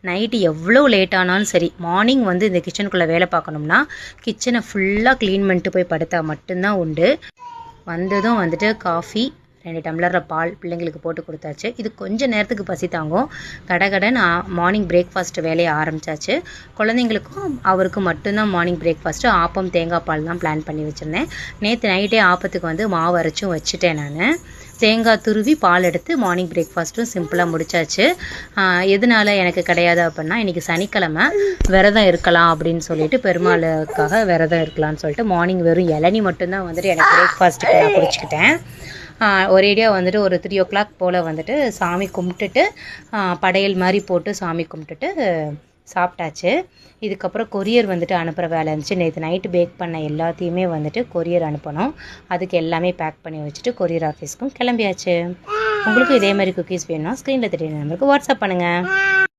Night எவ்வளோ late ஆனாலும் சரி மார்னிங் வந்து இந்த கிச்சனுக்குள்ளே வேலை பார்க்கணும்னா கிச்சனை ஃபுல்லாக க்ளீன் பண்ணிட்டு போய் படுத்தா மட்டும்தான் உண்டு. வந்ததும் வந்துட்டு காஃபி 2 டம்ளரில் பால் பிள்ளைங்களுக்கு போட்டு கொடுத்தாச்சு. இது கொஞ்சம் நேரத்துக்கு பசி தாங்கும். கடகடன்னு மார்னிங் பிரேக்ஃபாஸ்ட் வேலையை ஆரம்பித்தாச்சு. குழந்தைங்களுக்கும் அவருக்கும் மட்டும்தான் மார்னிங் பிரேக்ஃபாஸ்ட்டு ஆப்பம் தேங்காய் பால் தான் பிளான் பண்ணி வச்சுருந்தேன். நேற்று நைட்டே ஆப்பத்துக்கு வந்து மாவு அரைச்சும் வச்சுட்டேன். நான் தேங்காய் துருவி பால் எடுத்து மார்னிங் பிரேக்ஃபாஸ்ட்டும் சிம்பிளாக முடிச்சாச்சு. எதனால எனக்கு கிடையாது அப்படின்னா இன்றைக்கி சனிக்கிழமை விரதம் இருக்கலாம் அப்படின்னு சொல்லிட்டு பெருமாளுக்காக விரதம் இருக்கலாம்னு சொல்லிட்டு மார்னிங் வெறும் இளநி மட்டும்தான் வந்துட்டு எனக்கு பிரேக்ஃபாஸ்ட்டுக்கு நான் குடிச்சிக்கிட்டேன். ஒரேடியாக வந்துட்டு ஒரு 3 o'clock போல் வந்துட்டு சாமி கும்பிட்டுட்டு படையல் மாதிரி போட்டு சாமி கும்பிட்டுட்டு சாப்பிட்டாச்சு. இதுக்கப்புறம் கொரியர் வந்துட்டு அனுப்புகிற வேலை இருந்துச்சு. நேற்று நைட்டு பேக் பண்ண எல்லாத்தையுமே வந்துட்டு கொரியர் அனுப்பணும். அதுக்கு எல்லாமே பேக் பண்ணி வச்சுட்டு கொரியர் ஆஃபீஸ்க்கும் கிளம்பியாச்சு. உங்களுக்கும் இதே மாதிரி குக்கீஸ் வேணும்னா ஸ்க்ரீனில் தெரியுற நம்பருக்கு வாட்ஸ்அப் பண்ணுங்கள்.